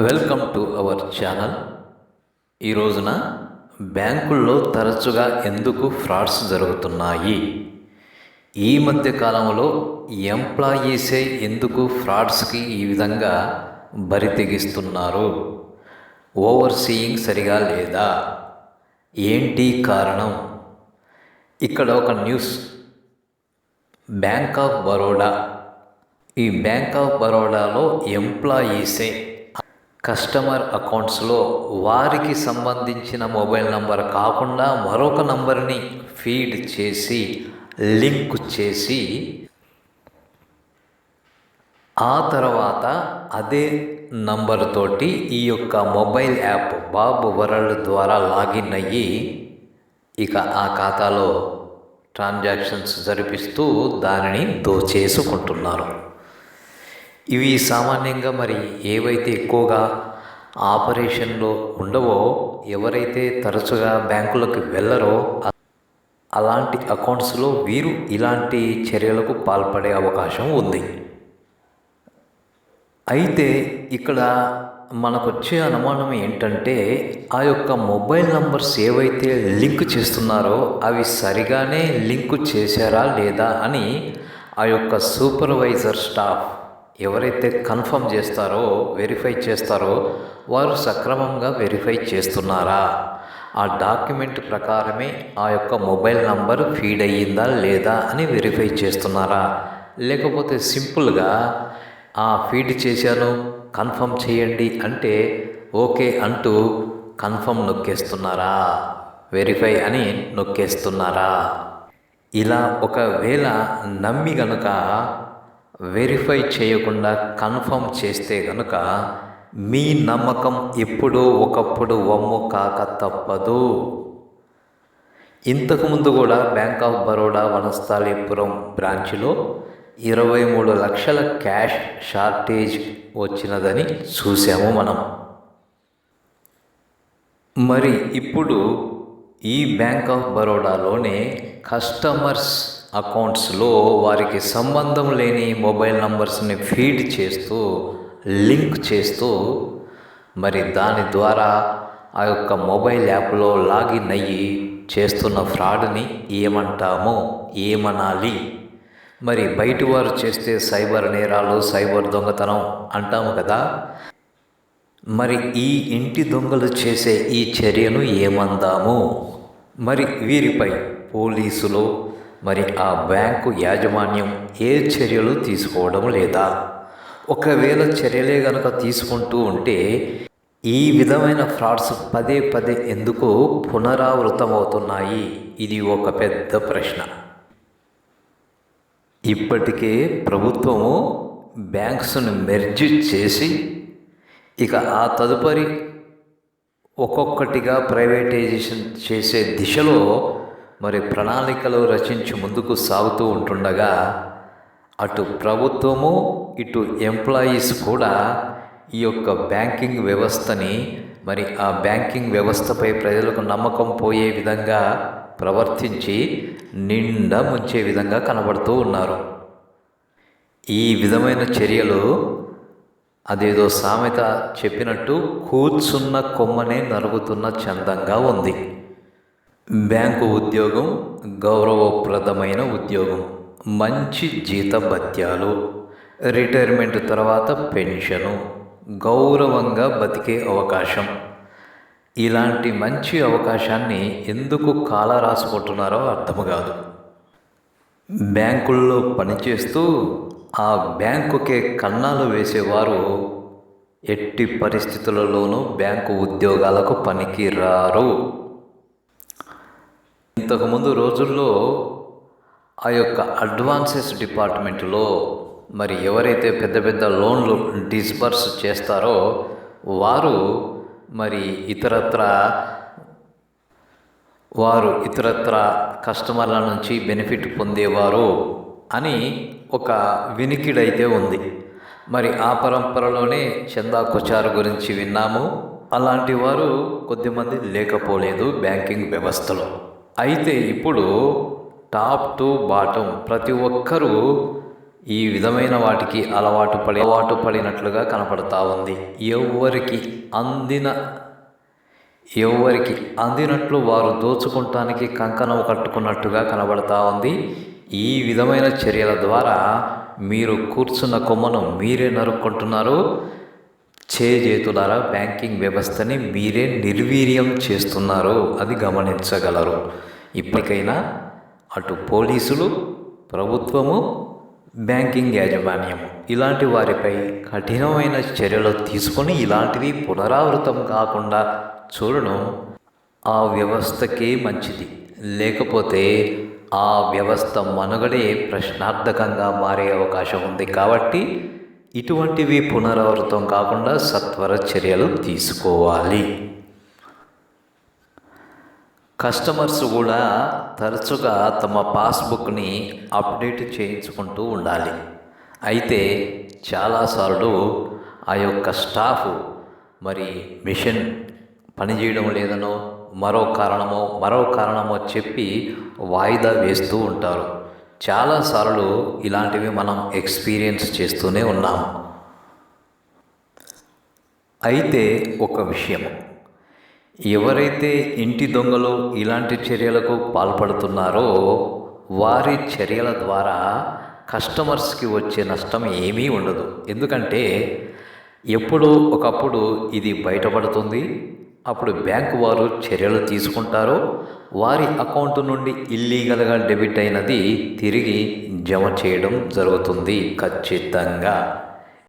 Welcome to our channel. ఈ రోజున బ్యాంకుల్లో తరచుగా ఎందుకు ఫ్రాడ్స్ జరుగుతున్నాయి? ఈ మధ్య కాలంలో ఎంప్లాయీసే ఎందుకు ఫ్రాడ్స్కి ఈ విధంగా బరి తెగిస్తున్నారు? ఓవర్ సీయింగ్ సరిగా లేదా? ఏంటి కారణం? ఇక్కడ ఒక న్యూస్. బ్యాంక్ ఆఫ్ బరోడా, ఈ బ్యాంక్ ఆఫ్ బరోడాలో ఎంప్లాయీసే కస్టమర్ అకౌంట్స్లో వారికి సంబంధించిన మొబైల్ నంబర్ కాకుండా మరొక నంబర్ని ఫీడ్ చేసి లింక్ చేసి ఆ తర్వాత అదే నంబర్ తోటి ఈ యొక్క మొబైల్ యాప్ బాబ్ వరల్డ్ ద్వారా లాగిన్ అయ్యి ఇక ఆ ఖాతాలో ట్రాన్సాక్షన్స్ జరిపిస్తూ దానిని దోచేసుకుంటున్నారు. ఇవి సామాన్యంగా మరి ఏవైతే ఎక్కువగా ఆపరేషన్లో ఉండవో, ఎవరైతే తరచుగా బ్యాంకులకు వెళ్ళరో అలాంటి అకౌంట్స్లో వీరు ఇలాంటి చర్యలకు పాల్పడే అవకాశం ఉంది. అయితే ఇక్కడ మనకు వచ్చే అనుమానం ఏంటంటే, ఆ యొక్క మొబైల్ నంబర్స్ ఏవైతే లింక్ చేస్తున్నారో అవి సరిగానే లింక్ చేశారా లేదా అని ఆ యొక్క సూపర్వైజర్ స్టాఫ్ ఎవరైతే కన్ఫర్మ్ చేస్తారో, వెరిఫై చేస్తారో వారు సక్రమంగా వెరిఫై చేస్తున్నారా, ఆ డాక్యుమెంట్ ప్రకారమే ఆ యొక్క మొబైల్ నంబర్ ఫీడ్ అయ్యిందా లేదా అని వెరిఫై చేస్తున్నారా, లేకపోతే సింపుల్గా ఫీడ్ చేశాను కన్ఫర్మ్ చేయండి అంటే ఓకే అంటూ కన్ఫర్మ్ నొక్కేస్తున్నారా, వెరిఫై అని నొక్కేస్తున్నారా? ఇలా ఒకవేళ నమ్మి గనుక వెరిఫై చేయకుండా కన్ఫర్మ్ చేస్తే కనుక మీ నమ్మకం ఎప్పుడో ఒకప్పుడు వమ్ము కాక తప్పదు. ఇంతకుముందు కూడా బ్యాంక్ ఆఫ్ బరోడా వనస్థలిపురం బ్రాంచ్లో 23 లక్షల క్యాష్ షార్టేజ్ వచ్చినదని చూసాము మనం. మరి ఇప్పుడు ఈ బ్యాంక్ ఆఫ్ బరోడాలోనే కస్టమర్స్ అకౌంట్స్లో వారికి సంబంధం లేని మొబైల్ నంబర్స్ని ఫీడ్ చేస్తూ లింక్ చేస్తూ మరి దాని ద్వారా ఆ యొక్క మొబైల్ యాప్లో లాగిన్ అయ్యి చేస్తున్న ఫ్రాడ్ని ఏమంటామో, ఏమనాలి? మరి బయటి వారు చేస్తే సైబర్ నేరాలు, సైబర్ దొంగతనం అంటాము కదా. మరి ఈ ఇంటి దొంగలు చేసే ఈ చర్యను ఏమందాము? మరి వీరిపై పోలీసులు మరి ఆ బ్యాంకు యాజమాన్యం ఏ చర్యలు తీసుకోవడం లేదా? ఒకవేళ చర్యలే గనక తీసుకుంటూ ఉంటే ఈ విధమైన ఫ్రాడ్స్ పదే పదే ఎందుకు పునరావృతమవుతున్నాయి? ఇది ఒక పెద్ద ప్రశ్న. ఇప్పటికే ప్రభుత్వము బ్యాంక్స్ను మెర్జ్ చేసి ఇక ఆ తదుపరి ఒక్కొక్కటిగా ప్రైవేటైజేషన్ చేసే దిశలో మరి ప్రణాళికలు రచించి ముందుకు సాగుతూ ఉంటుండగా అటు ప్రభుత్వము ఇటు ఎంప్లాయీస్ కూడా ఈ యొక్క బ్యాంకింగ్ వ్యవస్థని మరి ఆ బ్యాంకింగ్ వ్యవస్థపై ప్రజలకు నమ్మకం పోయే విధంగా ప్రవర్తించి నిండా ముంచే విధంగా కనబడుతూ ఉన్నారు. ఈ విధమైన చర్యలు అదేదో సామెత చెప్పినట్టు కూర్చున్న కొమ్మనే నరుగుతున్న చందంగా ఉంది. బ్యాంకు ఉద్యోగం గౌరవప్రదమైన ఉద్యోగం, మంచి జీతభత్యాలు, రిటైర్మెంట్ తర్వాత పెన్షను, గౌరవంగా బతికే అవకాశం, ఇలాంటి మంచి అవకాశాన్ని ఎందుకు కాల రాసుకుంటున్నారో అర్థం కాదు. బ్యాంకుల్లో పనిచేస్తూ ఆ బ్యాంకుకే కన్నాలు వేసేవారు ఎట్టి పరిస్థితులలోనూ బ్యాంకు ఉద్యోగాలకు పనికి రారు. ఇంతకుముందు రోజుల్లో ఆ యొక్క అడ్వాన్సెస్ డిపార్ట్మెంట్లో మరి ఎవరైతే పెద్ద పెద్ద లోన్లు డిస్బర్స్ చేస్తారో వారు మరి ఇతరత్ర కస్టమర్ల నుంచి బెనిఫిట్ పొందేవారు అని ఒక వినికిడైతే ఉంది. మరి ఆ పరంపరలోనే చందా కొచారు గురించి విన్నాము. అలాంటి వారు కొద్దిమంది లేకపోలేదు బ్యాంకింగ్ వ్యవస్థలో. అయితే ఇప్పుడు టాప్ టు బాటం ప్రతి ఒక్కరూ ఈ విధమైన వాటికి అలవాటు పడినట్లుగా కనపడతా ఉంది. ఎవరికి అందినట్లు వారు దోచుకుంటానికి కంకణం కట్టుకున్నట్టుగా కనబడతా ఉంది. ఈ విధమైన చర్యల ద్వారా మీరు కూర్చున్న కొమ్మను మీరే నరుక్కుంటున్నారు. చేజేతులారా బ్యాంకింగ్ వ్యవస్థని మీరే నిర్వీర్యం చేస్తున్నారు. అది గమనించగలరు. ఇప్పటికైనా అటు పోలీసులు, ప్రభుత్వము, బ్యాంకింగ్ యాజమాన్యం ఇలాంటి వారిపై కఠినమైన చర్యలు తీసుకొని ఇలాంటివి పునరావృతం కాకుండా చూడడం ఆ వ్యవస్థకే మంచిది. లేకపోతే ఆ వ్యవస్థ మనుగడే ప్రశ్నార్థకంగా మారే అవకాశం ఉంది. కాబట్టి ఇటువంటివి పునరావృతం కాకుండా సత్వర చర్యలు తీసుకోవాలి. కస్టమర్స్ కూడా తరచుగా తమ పాస్బుక్ని అప్డేట్ చేయించుకుంటూ ఉండాలి. అయితే చాలాసార్లు ఆ యొక్క స్టాఫ్ మిషన్ పనిచేయడం లేదనో మరో కారణమో చెప్పి వాయిదా వేస్తూ ఉంటారు. చాలాసార్లు ఇలాంటివి మనం ఎక్స్పీరియన్స్ చేస్తూనే ఉన్నాము. అయితే ఒక విషయం, ఎవరైతే ఇంటి దొంగలు ఇలాంటి చర్యలకు పాల్పడుతున్నారో వారి చర్యల ద్వారా కస్టమర్స్కి వచ్చే నష్టం ఏమీ ఉండదు. ఎందుకంటే ఎప్పుడో ఒకప్పుడు ఇది బయటపడుతుంది. అప్పుడు బ్యాంకు వారు చర్యలు తీసుకుంటారు. వారి అకౌంట్ నుండి ఇల్లీగల్గా డెబిట్ అయినది తిరిగి జమ చేయడం జరుగుతుంది ఖచ్చితంగా.